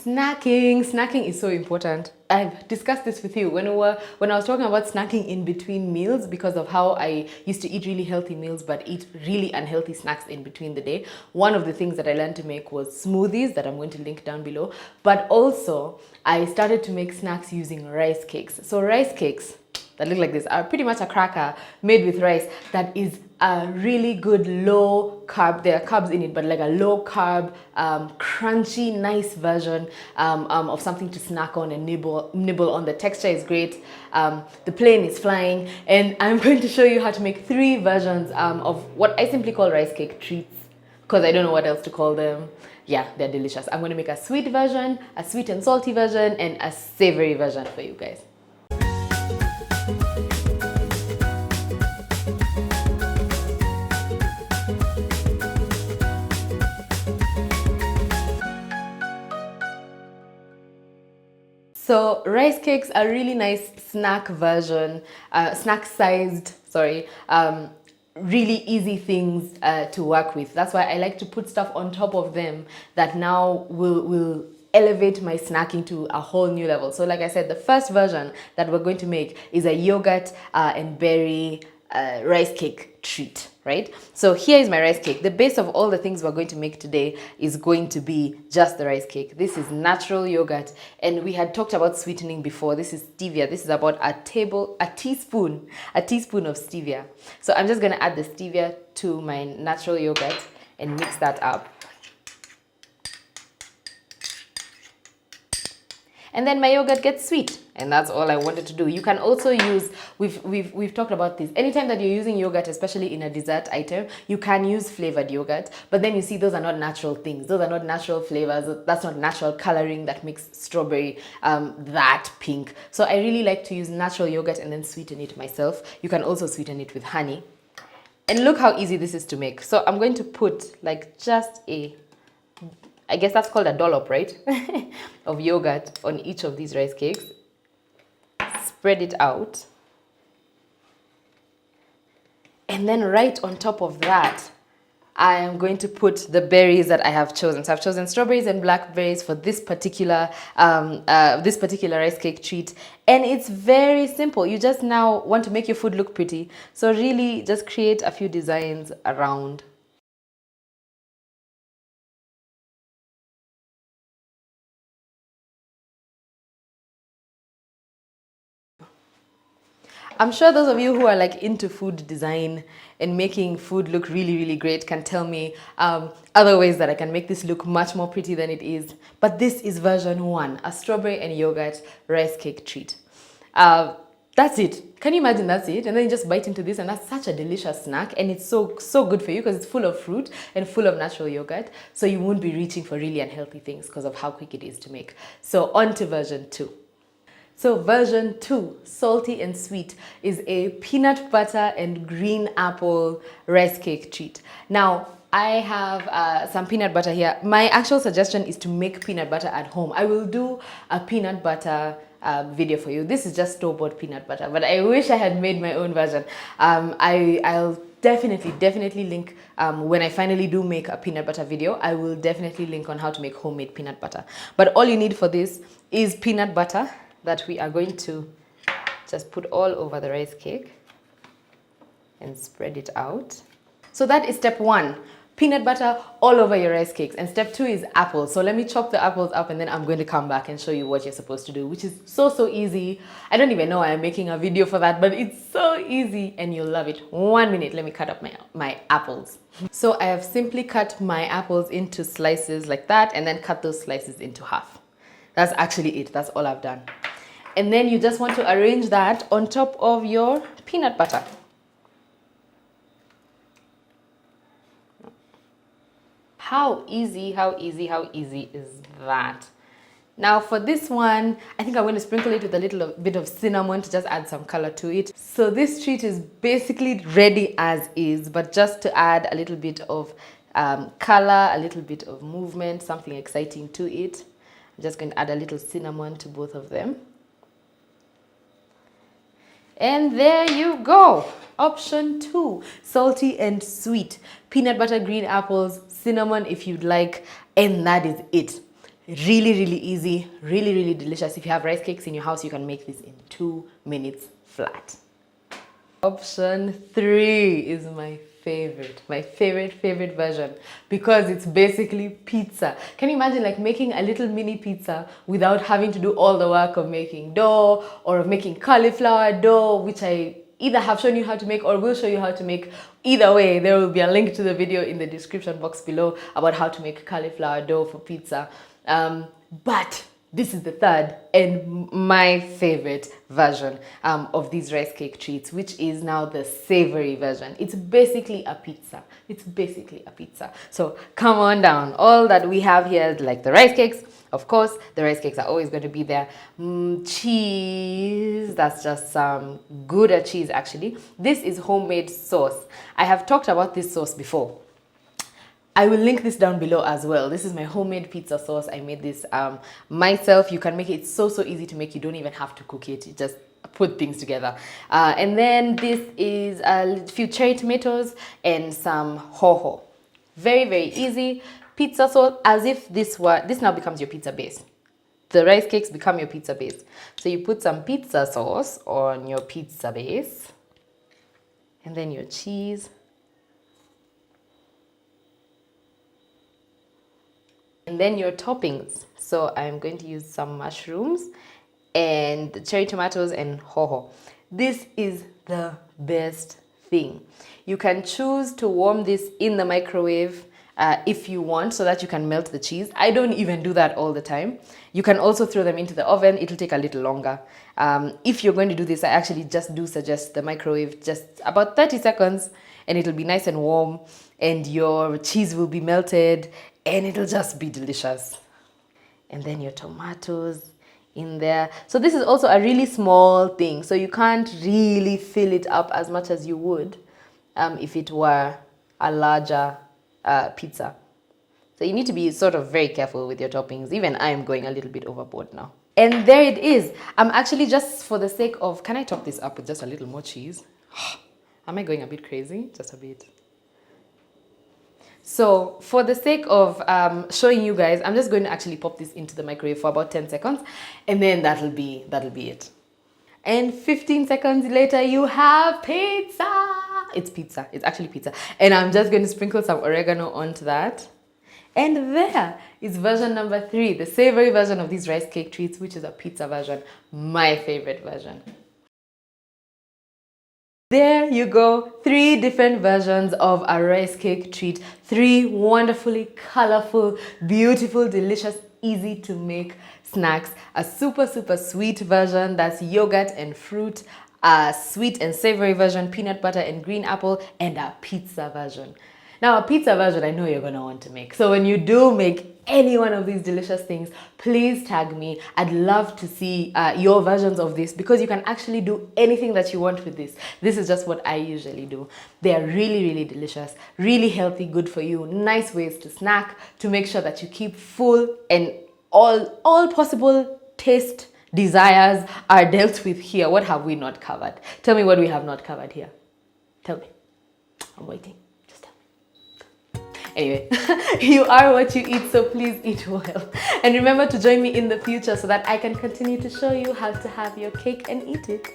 Snacking is so important. I've discussed this with you when I was talking about snacking in between meals, because of how I used to eat really healthy meals but eat really unhealthy snacks in between the day. One of the things that I learned to make was smoothies that I'm going to link down below, but also I started to make snacks using rice cakes. So rice cakes that look like this are pretty much a cracker made with rice that is a really good low carb. There are carbs in it, but like a low carb, crunchy, nice version of something to snack on and nibble on. The texture is great. The plane is flying, and I'm going to show you how to make 3 versions of what I simply call rice cake treats, because I don't know what else to call them. Yeah, they're delicious. I'm going to make a sweet version, a sweet and salty version, and a savory version for you guys. So rice cakes are really nice snack version, snack-sized, really easy things to work with. That's why I like to put stuff on top of them that now will elevate my snacking to a whole new level. So like I said, the first version that we're going to make is a yogurt and berry rice cake treat, right? So here is my rice cake. The base of all the things we're going to make today is going to be just the rice cake. This is natural yogurt, and we had talked about sweetening before. This is stevia. This is about a teaspoon of stevia. So I'm just going to add the stevia to my natural yogurt and mix that up. And then my yogurt gets sweet, and that's all I wanted to do. You can also use, we've talked about this, anytime that you're using yogurt, especially in a dessert item, you can use flavored yogurt, but then you see those are not natural things. Those are not natural flavors. That's not natural coloring that makes strawberry that pink. So I really like to use natural yogurt and then sweeten it myself. You can also sweeten it with honey. And look how easy this is to make. So I'm going to put like just I guess that's called a dollop, right? of yogurt on each of these rice cakes. Spread it out. And then right on top of that, I am going to put the berries that I have chosen. So I've chosen strawberries and blackberries for this particular rice cake treat. And it's very simple. You just now want to make your food look pretty. So really just create a few designs around. I'm sure those of you who are like into food design and making food look really, really great can tell me other ways that I can make this look much more pretty than it is. But this is version 1, a strawberry and yogurt rice cake treat. That's it. Can you imagine that's it? And then you just bite into this, and that's such a delicious snack, and it's so good for you because it's full of fruit and full of natural yogurt. So you won't be reaching for really unhealthy things because of how quick it is to make. So on to version 2. So version 2, salty and sweet, is a peanut butter and green apple rice cake treat. Now, I have some peanut butter here. My actual suggestion is to make peanut butter at home. I will do a peanut butter video for you. This is just store-bought peanut butter, but I wish I had made my own version. I'll definitely link when I finally do make a peanut butter video. I will definitely link on how to make homemade peanut butter. But all you need for this is peanut butter that we are going to just put all over the rice cake and spread it out. So that is step 1, peanut butter all over your rice cakes. And step 2 is apples. So let me chop the apples up, and then I'm going to come back and show you what you're supposed to do, which is so easy. I don't even know why I'm making a video for that, but it's so easy and you'll love it. 1 minute, let me cut up my apples. So I have simply cut my apples into slices like that, and then cut those slices into half. That's actually it. That's all I've done. And then you just want to arrange that on top of your peanut butter. How easy is that? Now for this one, I think I'm going to sprinkle it with a little bit of cinnamon to just add some color to it. So this treat is basically ready as is, but just to add a little bit of color, a little bit of movement, something exciting to it. I'm just going to add a little cinnamon to both of them. And there you go. Option 2, salty and sweet. Peanut butter, green apples, cinnamon if you'd like, and that is it. Really, really easy, really, really delicious. If you have rice cakes in your house, you can make this in 2 minutes flat. Option 3 is my favorite version, because it's basically pizza. Can you imagine like making a little mini pizza without having to do all the work of making dough or of making cauliflower dough, which I either have shown you how to make or will show you how to make. Either way, there will be a link to the video in the description box below about how to make cauliflower dough for pizza. But this is the third and my favorite version of these rice cake treats, which is now the savory version. It's basically a pizza. It's basically a pizza. So come on down. All that we have here is like the rice cakes. Of course, the rice cakes are always going to be there. Cheese, that's just some Gouda cheese actually. This is homemade sauce. I have talked about this sauce before. I will link this down below as well. This is my homemade pizza sauce. I made this myself. You can make it. It's so easy to make. You don't even have to cook it. You just put things together. And then this is a few cherry tomatoes and some hoho. Very easy. Pizza sauce, as if this now becomes your pizza base. The rice cakes become your pizza base. So you put some pizza sauce on your pizza base. And then your cheese. And then your toppings. So I'm going to use some mushrooms and cherry tomatoes and hoho. This is the best thing. You can choose to warm this in the microwave if you want, so that you can melt the cheese. I don't even do that all the time. You can also throw them into the oven. It'll take a little longer. If you're going to do this, I actually just do suggest the microwave, just about 30 seconds, and it'll be nice and warm, and your cheese will be melted, and it'll just be delicious. And then your tomatoes in there. So this is also a really small thing, so you can't really fill it up as much as you would if it were a larger pizza. So you need to be sort of very careful with your toppings. Even I'm going a little bit overboard now. And there it is. I'm actually, just for the sake of, can I top this up with just a little more cheese? Am I going a bit crazy? Just a bit. So for the sake of showing you guys, I'm just going to actually pop this into the microwave for about 10 seconds, and then that'll be it. And 15 seconds later, you have pizza. It's pizza. It's actually pizza. And I'm just going to sprinkle some oregano onto that. And there is version number 3, the savory version of these rice cake treats, which is a pizza version, my favorite version. There you go, 3 different versions of a rice cake treat. 3 wonderfully colorful, beautiful, delicious, easy to make snacks. A super sweet version that's yogurt and fruit, a sweet and savory version, peanut butter and green apple, and a pizza version. Now, a pizza version I know you're going to want to make. So when you do make any one of these delicious things, please tag me. I'd love to see your versions of this, because you can actually do anything that you want with this. This is just what I usually do. They are really delicious, really healthy, good for you, nice ways to snack, to make sure that you keep full, and all possible taste desires are dealt with here. What have we not covered? Tell me what we have not covered here. Tell me. I'm waiting. Anyway, you are what you eat, so please eat well. And remember to join me in the future so that I can continue to show you how to have your cake and eat it.